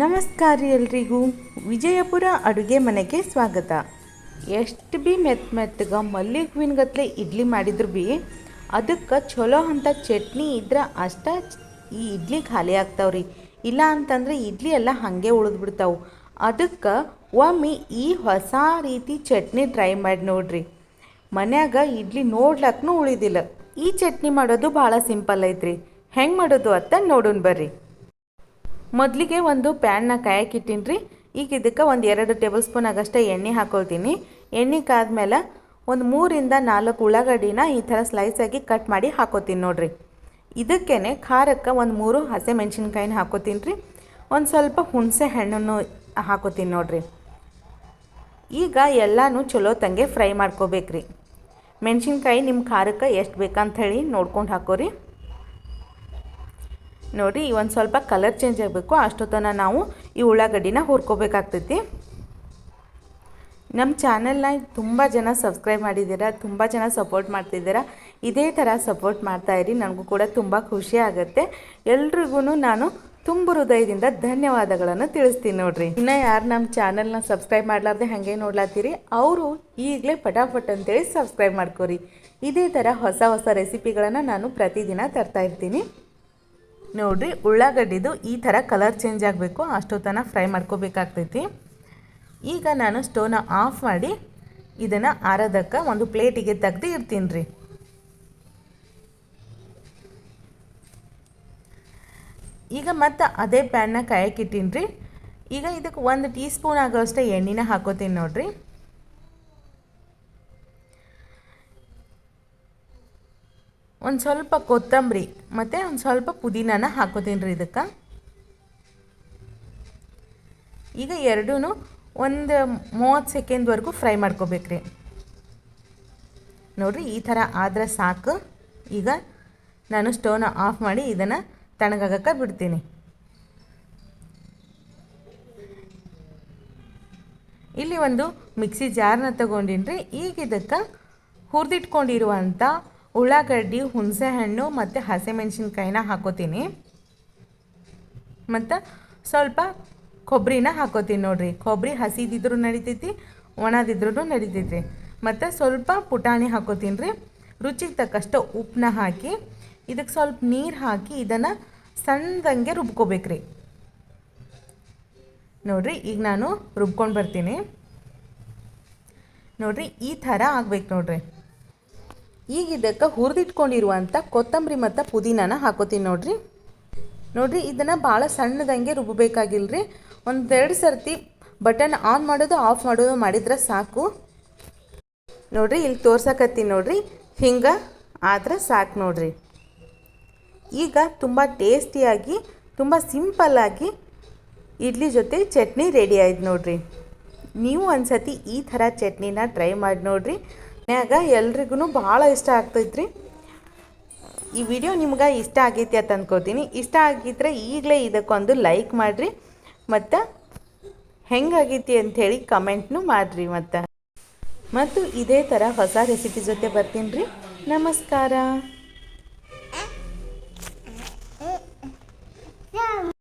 ನಮಸ್ಕಾರ ಎಲ್ರಿಗೂ ವಿಜಯಪುರ ಅಡುಗೆ ಮನೆಗೆ ಸ್ವಾಗತ. ಎಷ್ಟು ಬಿ ಮೆತ್ತಗೆ ಮಲ್ಲಿಗೆ ಹೂವಿನ ಗತ್ಲೆ ಇಡ್ಲಿ ಮಾಡಿದ್ರು ಬಿ ಅದಕ್ಕೆ ಚಲೋ ಅಂತ ಚಟ್ನಿ ಇದ್ರೆ ಅಷ್ಟ ಈ ಇಡ್ಲಿ ಖಾಲಿ ಆಗ್ತಾವ್ರಿ. ಇಲ್ಲ ಅಂತಂದರೆ ಇಡ್ಲಿ ಎಲ್ಲ ಹಾಗೆ ಉಳಿದ್ಬಿಡ್ತಾವೆ. ಅದಕ್ಕೆ ಒಮ್ಮೆ ಈ ಹೊಸ ರೀತಿ ಚಟ್ನಿ ಟ್ರೈ ಮಾಡಿ ನೋಡ್ರಿ. ಮನ್ಯಾಗ ಇಡ್ಲಿ ನೋಡ್ಲಕ್ಕೂ ಉಳಿದಿಲ್ಲ. ಈ ಚಟ್ನಿ ಮಾಡೋದು ಭಾಳ ಸಿಂಪಲ್ ಐತ್ರಿ. ಹೆಂಗೆ ಮಾಡೋದು ಅಂತ ನೋಡೋಣ ಬರ್ರಿ. ಮೊದಲಿಗೆ ಒಂದು ಪ್ಯಾನ್ನ ಕಾಯಕ್ಕೆ ಇಟ್ಟಿನ್ರಿ. ಈಗ ಇದಕ್ಕೆ ಒಂದು 2 ಟೇಬಲ್ ಸ್ಪೂನ್ ಆಗಷ್ಟೇ ಎಣ್ಣೆ ಹಾಕೊಳ್ತೀನಿ. ಎಣ್ಣೆ ಕಾದ್ಮೇಲೆ ಒಂದು 3 ಇಂದ 4 ಉಳ್ಳಾಗಡ್ಡಿನ ಈ ಥರ ಸ್ಲೈಸಾಗಿ ಕಟ್ ಮಾಡಿ ಹಾಕೋತೀನಿ ನೋಡ್ರಿ. ಇದಕ್ಕೇ ಖಾರಕ್ಕೆ ಒಂದು 3 ಹಸಿ ಮೆಣಸಿನ್ಕಾಯಿನ ಹಾಕೋತೀನಿ ರೀ. ಒಂದು ಸ್ವಲ್ಪ ಹುಣಸೆ ಹಣ್ಣನ್ನು ಹಾಕೋತೀನಿ ನೋಡ್ರಿ. ಈಗ ಎಲ್ಲನೂ ಚಲೋ ತಂಗೆ ಫ್ರೈ ಮಾಡ್ಕೋಬೇಕ್ರಿ. ಮೆಣಸಿನ್ಕಾಯಿ ನಿಮ್ಮ ಖಾರಕ್ಕೆ ಎಷ್ಟು ಬೇಕಂತ ಹೇಳಿ ನೋಡ್ಕೊಂಡು ಹಾಕೋರಿ. ನೋಡಿ ಒಂದು ಸ್ವಲ್ಪ ಕಲರ್ ಚೇಂಜ್ ಆಗಬೇಕು, ಅಷ್ಟೊತ್ತನ ನಾವು ಈ ಉಳ್ಳಾಗಡ್ಡಿನ ಹುರ್ಕೋಬೇಕಾಗ್ತೈತಿ. ನಮ್ಮ ಚಾನಲ್ನ ತುಂಬ ಜನ ಸಬ್ಸ್ಕ್ರೈಬ್ ಮಾಡಿದ್ದೀರಾ, ತುಂಬ ಜನ ಸಪೋರ್ಟ್ ಮಾಡ್ತಿದ್ದೀರಾ. ಇದೇ ಥರ ಸಪೋರ್ಟ್ ಮಾಡ್ತಾಯಿರಿ, ನನಗೂ ಕೂಡ ತುಂಬ ಖುಷಿ ಆಗುತ್ತೆ. ಎಲ್ರಿಗೂ ನಾನು ತುಂಬ ಹೃದಯದಿಂದ ಧನ್ಯವಾದಗಳನ್ನು ತಿಳಿಸ್ತೀನಿ ನೋಡ್ರಿ. ಇನ್ನು ಯಾರು ನಮ್ಮ ಚಾನಲ್ನ ಸಬ್ಸ್ಕ್ರೈಬ್ ಮಾಡಲಾರ್ದೆ ಹಾಗೆ ನೋಡ್ಲಾತ್ತೀರಿ ಅವರು ಈಗಲೇ ಪಟಾಪಟ್ ಅಂತೇಳಿ ಸಬ್ಸ್ಕ್ರೈಬ್ ಮಾಡ್ಕೋರಿ. ಇದೇ ಥರ ಹೊಸ ಹೊಸ ರೆಸಿಪಿಗಳನ್ನು ನಾನು ಪ್ರತಿದಿನ ತರ್ತಾಯಿರ್ತೀನಿ. ನೋಡಿರಿ, ಉಳ್ಳಾಗಡ್ಡಿದು ಈ ಥರ ಕಲರ್ ಚೇಂಜ್ ಆಗಬೇಕು, ಅಷ್ಟೊತ್ತನ ಫ್ರೈ ಮಾಡ್ಕೋಬೇಕಾಗ್ತೈತಿ. ಈಗ ನಾನು ಸ್ಟವ್ನ ಆಫ್ ಮಾಡಿ ಇದನ್ನು ಆರೋದಕ್ಕೆ ಒಂದು ಪ್ಲೇಟಿಗೆ ತೆಗೆದು ಇಡ್ತೀನಿ ರೀ. ಈಗ ಮತ್ತೆ ಅದೇ ಪ್ಯಾನ್ನ ಕಾಯಕ್ಕೆ ಇಟ್ಟೀನಿ ರೀ. ಈಗ ಇದಕ್ಕೆ 1 ಟೀ ಸ್ಪೂನ್ ಆಗೋಷ್ಟೇ ಎಣ್ಣೆನ ಹಾಕೋತೀನಿ ನೋಡಿರಿ. ಒಂದು ಸ್ವಲ್ಪ ಕೊತ್ತಂಬರಿ ಮತ್ತು ಒಂದು ಸ್ವಲ್ಪ ಪುದೀನಾನ ಹಾಕೋತೀನಿ ರೀ ಇದಕ್ಕೆ. ಈಗ ಎರಡೂ ಒಂದು 30 ಸೆಕೆಂಡ್ವರೆಗೂ ಫ್ರೈ ಮಾಡ್ಕೋಬೇಕ್ರಿ. ನೋಡಿರಿ, ಈ ಥರ ಆದರೆ ಸಾಕು. ಈಗ ನಾನು ಸ್ಟವ್ನ ಆಫ್ ಮಾಡಿ ಇದನ್ನು ತಣ್ಣಗಾಗಕ್ಕೆ ಬಿಡ್ತೀನಿ. ಇಲ್ಲಿ ಒಂದು ಮಿಕ್ಸಿ ಜಾರ್ನ ತೊಗೊಂಡಿನಿ ರೀ. ಈಗ ಇದಕ್ಕೆ ಹುರಿದಿಟ್ಕೊಂಡಿರುವಂಥ ಉಳ್ಳಾಗಡ್ಡಿ, ಹುಣಸೆ ಹಣ್ಣು ಮತ್ತು ಹಸಿಮೆಣಸಿನ್ಕಾಯಿನ ಹಾಕೋತೀನಿ. ಮತ್ತು ಸ್ವಲ್ಪ ಕೊಬ್ಬರಿನ ಹಾಕೋತೀನಿ ನೋಡಿರಿ. ಕೊಬ್ಬರಿ ಹಸಿದಿದ್ರೂ ನಡಿತೈತಿ, ಒಣದಿದ್ರೂ ನಡಿತೈತಿ. ಮತ್ತು ಸ್ವಲ್ಪ ಪುಟಾಣಿ ಹಾಕೋತೀನಿ ರೀ. ರುಚಿಗೆ ತಕ್ಕಷ್ಟು ಉಪ್ಪನ್ನ ಹಾಕಿ ಇದಕ್ಕೆ ಸ್ವಲ್ಪ ನೀರು ಹಾಕಿ ಇದನ್ನು ಸಣ್ಣದಂಗೆ ರುಬ್ಕೋಬೇಕ್ರಿ. ನೋಡಿರಿ, ಈಗ ನಾನು ರುಬ್ಕೊಂಡು ಬರ್ತೀನಿ. ನೋಡಿರಿ, ಈ ಥರ ಆಗ್ಬೇಕು ನೋಡಿರಿ. ಈಗ ಇದಕ್ಕೆ ಹುರಿದಿಟ್ಕೊಂಡಿರುವಂಥ ಕೊತ್ತಂಬರಿ ಮತ್ತು ಪುದೀನಾನ ಹಾಕೋತೀನಿ ನೋಡಿರಿ. ನೋಡಿರಿ, ಇದನ್ನು ಭಾಳ ಸಣ್ಣದಂಗೆ ರುಬ್ಬಬೇಕಾಗಿಲ್ಲ ರೀ. 1-2 ಸರ್ತಿ ಬಟನ್ ಆನ್ ಮಾಡೋದು ಆಫ್ ಮಾಡೋದು ಮಾಡಿದ್ರೆ ಸಾಕು. ನೋಡಿರಿ, ಇಲ್ಲಿ ತೋರ್ಸಕತ್ತೀನಿ ನೋಡಿರಿ, ಹಿಂಗೆ ಆದ್ರೆ ಸಾಕು ನೋಡಿರಿ. ಈಗ ತುಂಬ ಟೇಸ್ಟಿಯಾಗಿ ತುಂಬ ಸಿಂಪಲ್ಲಾಗಿ ಇಡ್ಲಿ ಜೊತೆ ಚಟ್ನಿ ರೆಡಿ ಆಯ್ತು ನೋಡಿರಿ. ನೀವು ಒಂದು ಸತಿ ಈ ಥರ ಚಟ್ನಿನ ಟ್ರೈ ಮಾಡಿ ನೋಡಿರಿ. ಮನ್ಯಾಗ ಎಲ್ರಿಗೂ ಭಾಳ ಇಷ್ಟ ಆಗ್ತೈತ್ರಿ. ಈ ವಿಡಿಯೋ ನಿಮ್ಗೆ ಇಷ್ಟ ಆಗೈತಿ ಅಂತ ಅಂದ್ಕೋತೀನಿ. ಇಷ್ಟ ಆಗಿದ್ರೆ ಈಗಲೇ ಇದಕ್ಕೊಂದು ಲೈಕ್ ಮಾಡಿರಿ ಮತ್ತು ಹೆಂಗಾಗೈತಿ ಅಂಥೇಳಿ ಕಮೆಂಟ್ನು ಮಾಡಿರಿ. ಮತ್ತು ಇದೇ ಥರ ಹೊಸ ರೆಸಿಪಿ ಜೊತೆ ಬರ್ತೀನಿ ರೀ. ನಮಸ್ಕಾರ.